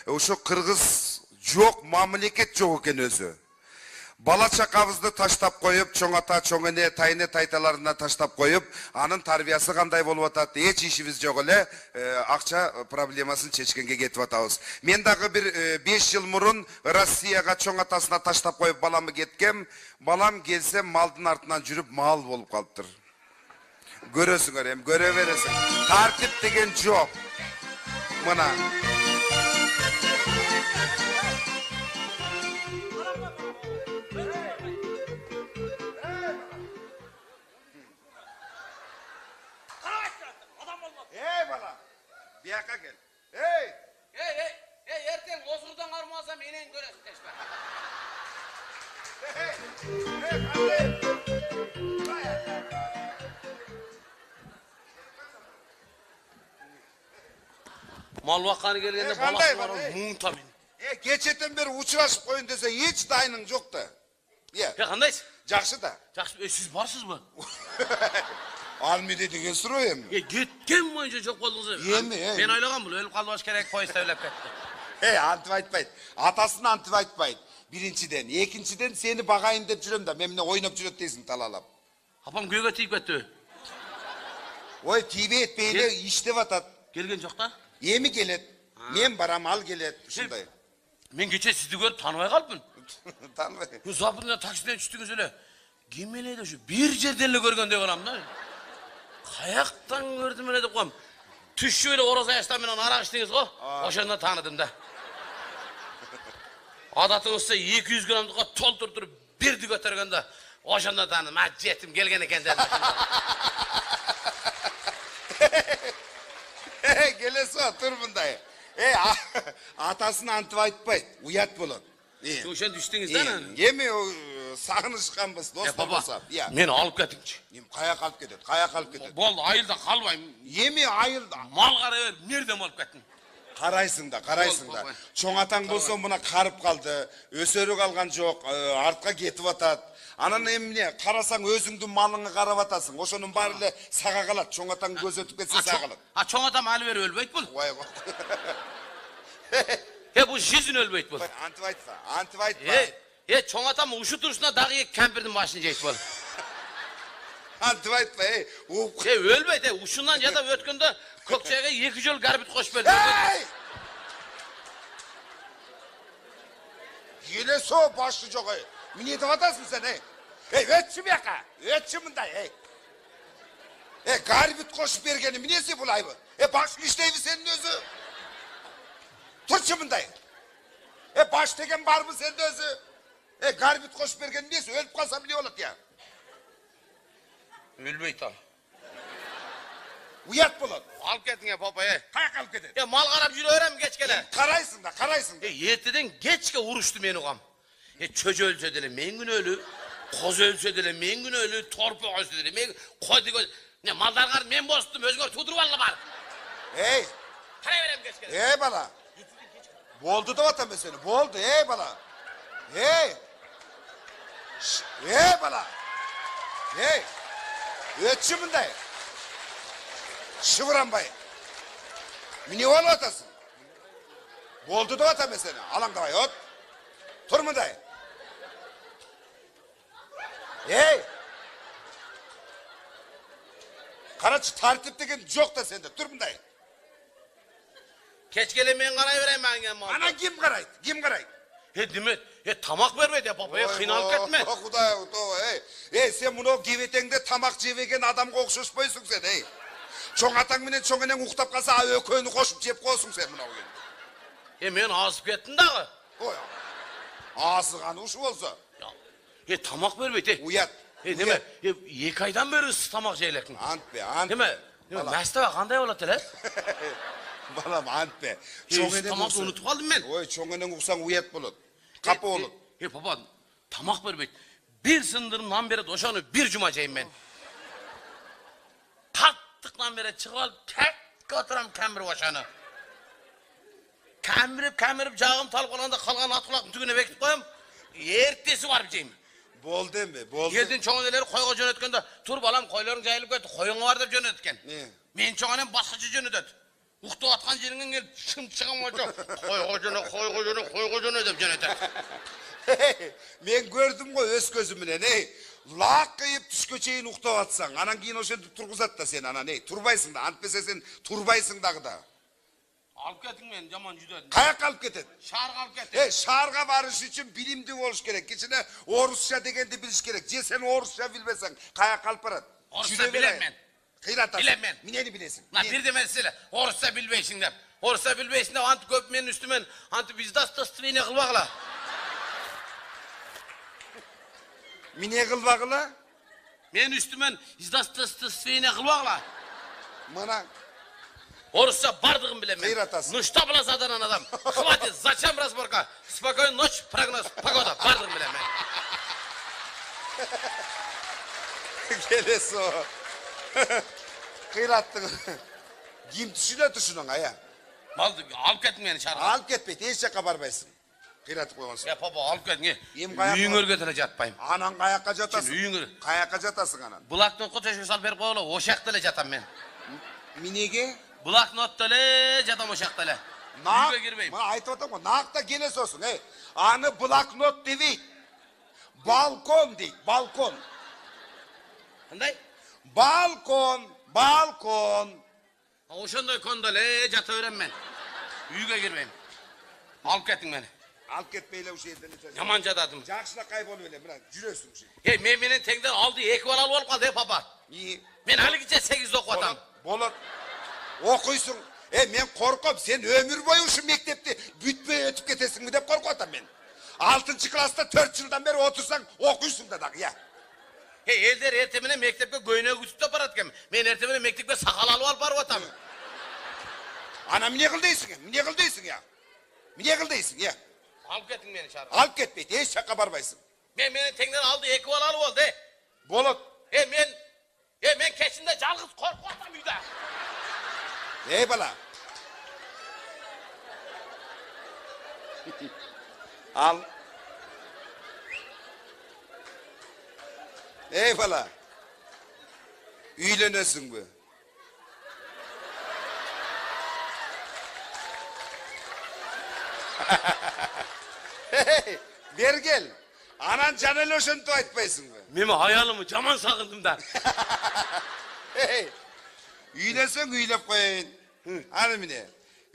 Ошо Кыргыз жок, мамлекет жок экен өзү. Бала чакабызды таштап коюп, чоң ата, чоң эне, тайне тайталарына таштап коюп, анын тарбиясы кандай болуп атат? Эч ишибиз жок эле, акча проблемасын чечкенге кетип атабыз. Мен дагы бир 5 жыл мурун Россияга чоң атасына таштап коюп баламы кеткем. Балам келсе малдын артынан жүрүп мал болуп калыптыр. Көрөсүңөр, эми көрө бересиң. Тартип деген жок. Мына Biyaka gel. Hey! Erten Ozgur'dan armazsam enen göresin teşme. Mal vakanı gelgende balası var, muğun tamin. Geçeten beri uçuraşıp koyun dese hiç dayının yok da. Kandaysın? Jakşı da. Jakşı, siz varsınız mı? Almide деген суроо эми. Кеткен боюнча жок болдуңуз. Мен ойлогом бул өлүп калбаш керек, поезд өйлөп кетти. Антип айтпайт. Атасын антип айтпайт. Биринчиден, экинчиден сени багайын деп жүрөм да, мен менен ойноп жүрөт дейсиң талалап. Апам күйгө тийип кетти. Ой, тийбейт, бейле иштеп атат. Келген жок да? Эми келет. Мен барам, ал келет, ушундай. Мен кече сизди көрүп тааныбай калыпмын. Тааныбай. Западдан таксиден түштүңүз эле. Ким эле ушу бир жерден эле көргөндөй калам да. Каяктан көрдүм эле деп коем. Түшүп эле Ороза Аяштан менен арак иштеңиз го. Ошондо тааныдым да. Адатыңызча 200 грамдыкка толтуртуруп бирди көтөргөндө ошондо тааныдым. Жетим келген экен дедим. Келесо, тур мындай. Атасын антип айтпайт, уят болот. Ошон түштүңүз да. Эми сагынышканбыз, достор болсо. Мени алып кетиңчи. Эми каяка алып кетет? Каяка алып кетет? Болду, айылда калбайм. Эми айылда мал карай бер, эмнеден алып кеттиң? Карайсың да. Чоң атаң болсо мына карып калды, өсөрү калган жок, артка кетип атат. Анан эмне, карасаң өзүңдүн малыңы карап атасың. Ошонун баары эле сага калат. Чоң атаң көз өтүп кетсе сага калат. Чоң атам али бери өлбөйт бул. Ой. Бул жизнь өлбөйт бул. Антип айтпа. Чоң атам ушу турушуна дагы кемпирдин башын жейт бул. Антип айтпа, өлбөйт, ушундан жада өткөндө көкчөйгө 2 жол гарбит кошуп берди. Елесо башы жок, эмне деп атасың сен, өтчү бияка, өтчү мындай, гарбит кошуп бергени эмнеси булайбы? Баш иштейби сенин өзү? Турчу мындай. Баш деген барбы сенде өзү? Гарбит кошуп берген эмнеси? Өлүп калса эмне болот я? Өлбөйт ал. Уят болот. Алып кетиң, папа, Каяка алып кетет? Мал карап жүрөрөм кечкеле. Карайсың да. Эртеден кечке урушту мен угам. Чөжө өлсө деле мен күнөөлүү, коз өлсө деле мен күнөөлүү, торпок өлсө деле мен койду. Малдар мен бостум, өзгөр тудуруп алла бар. Карай берем кечкеле. Бала. Болду деп атам мен сени. Болду, бала. Бала. Өтчү мындай. Шыбыранбай. Эмне болуп атасың? Болду деп атам мен сени. Алаңдабай, от. Тур мындай. Карачы, тартип деген жок да сенде. Тур мындай. Кечкеле мен карай берем менген мал. Ана ким карайт? Демет, тамак бербейт, папа, кыйналып кетме. Кудай, сен муну кебетеңде тамак жебеген адамга окшошпойсуң сен, Чоң атаң менен чоң энең уктап калса, экөөнү кошуп жеп коесуң сен мына. Мен азып кеттим дагы. Азыганы ушу болсо. Тамак бербейт, Уят. Неме, 2 айдан бери тамак жейлектин. Антпе. Неме, мәстеба кандай болот эле? Балам, антпе. Тамакты унутуп калдым мен. Чоң энең уксаң уят болот. Капы болот. Папа, тамак бербейт. Bir sındırım nan beri ошону bir жума жейм мен. Каттыктан бери чыгып алып, текке отурам кемирип ошону. Кемирип жагым талып калганда калган ат кулактын түгүнө бекитип коем. Эртеси барып жейм. Болду эми, болду. Элдин чоң энелери койго жөнөткөндө, тур балам койлоруң жайылып кетти, коюңа бар деп жөнөткөн. Мен чоң энем башкача жөнөтөт. Uqtap atkan jerinden gelip çımçıgan hoca. Koy kocana dep jönötөт. Men gördüm go öz gözüm menен, Laq kıyıp düşkö çeyin uktap atsan, anan keyin oşentip turguzat da sen ana, turbaysın da, antpese sen turbaysın dagı da. Alıp ketin meni jaman jüdödüm. Kayak alıp ketet? Şaharga alıp ketin. Şaharga barış için bilimdi oluş gerek. Geçine Orusça degendi biliş gerek. Je sen Orusça bilbesen, kayak alıp barat. Orusça bilem men. Kıyratasın. Bilem men. Mineni bilesin. La bir de men size Orusça bilbeysin dep. Orusça bilbeysin dep antı köp menin üstümen antı bizdas tastvini kılbakla. Mine kılbakla? Men üstümen izdas tastvini kılbakla. Mana. Orusça bardığım bilen men. Kıyratasın. Nuşta bula zadanan adam. Хватит, зачем разборка? Спокойной ночь, прогноз, погода. Bardığım bilen men. Gelesi o. Kıyrattın. Kim tüşüne tüşünün aya. Maldı, alıp ketin meni şaharga. Alıp ketpeyt, hiç kabarbaysın. Kıyratı koyansın. Ya baba alıp ketin. Yem kayak Uyun var. örgötüne jatpayım. Anan kayakka jatasın. Uyun örgötüne. Kayakka jatasın anan. Bloknotqa töşe sal berip qo'yla, oşaqda ele jatam men. Minege? Bloknotda ele jatam oşaqda ele. Uyga girmeyim. Mana aytып атам го, нақта келес olsun, Аны блокнот дебейт. Balkon deyt, balkon. Qanday? Balkon. Oşondoy konda ele jataveren men. Uyga girmeyim. Alıp ketin meni. Alıp ketmeyle uşu yerden içeceğiz. Yaman jadadım. Жақшыла кайболуп эле, мына жүрөсүң уши. Hey, men menen tengden aldı, 2 bal alıp alıp kaldı papa. İyi. Men haligiçe 8'de okup atam. Болот. Окуйсуң. Мен корком, sen ömür boyu uşu mektepti бүтпөй өтүп кетесиңби деп коркуп атам men. 6 klasta 4 жылдан beri otursaң окуйсуң да дагы, Hey, elder ertemine mektepke göğüne gütüp barat kem. Men ertemine mektepke sakal alıp barıp atam. Ana эмне кыл дейсиң? Эмне кыл дейсиң, Эмне кыл дейсиң, Alıp ketin meni şaharga. Alıp ketпейт, эч жакка барбайсың. Men menen tengden aldı, 2 bal alıp oldu. Болот. Men keçinde жалgız korkup atam uyda. Bala. Al. Bala. Үйленесің бі? Бер кел. Анан жанел ошентип айтпайсың бі? Memi hayalımı jaman sakındım da. Үйленсең үйлеп қойын. Аны міне.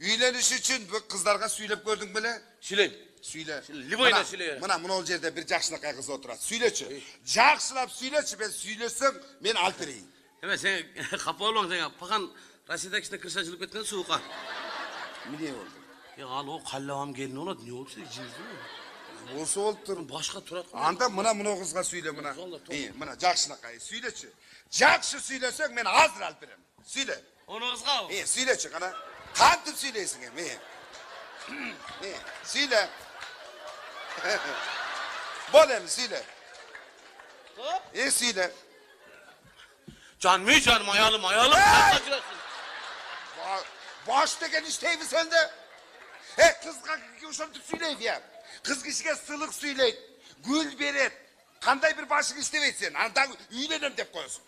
Үйлeniş үшін bu қыздарға сөйлеп көрдің біле? Şileyim. Сөйле. Liboyna söyle. Мына ол жерде бір жақшылақай қыз отырады. Сөйлечі. Жақсылап сөйлечі, мен сөйлесең, мен алып берейін. Hemen sen kapı olman sen. Pakan Raşid'e kişine kırsaçılıp etken soğuğa. Mine oldu. Ya al o kallavam gelin oladı. Ne oldu size cimri mi? Осы болып тұр. Başka turat. Анда мына қызға сөйле, мына. Мына жақшылақай, сөйлечі. Жақсы сөйлесең, мен азыр алып беремін. Сөйле. Onu kızga o. Сөйлечі, қана. Қантып сөйлейсің, Сөйле. Бол әмі, сөйле. Сөйле. Canım canım ayalım. Baş деген işteymi sende? Kızға ошентип сөйлейді, Kız kişiге сыйлық сөйлейді, гүл береді. Қандай бір башың істебейді сен? Анда үйленем деп қойсың.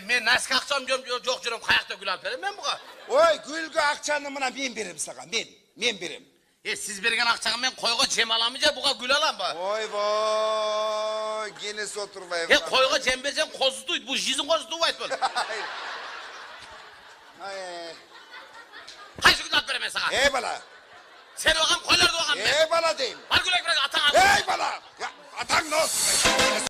Men nasıl akşam yok canım kayakta gül alıp verim ben buğa. Ой, гүлге ақшаны мына мен берем саған, мен берем. Siz bergen akşam men koyga cem alamayınca buğa gül alam ba. Ойбой, кенес отырбай. Koyga cem bereceğim kozu duydu. Bu jizin kozu duydu böyle. Kaç gül alıp verem ben sana? Bala. Sen oğam koylar da oğam ben. Bala deyim. Var gül alıp verem atan al. Bala. Atan ne olsun?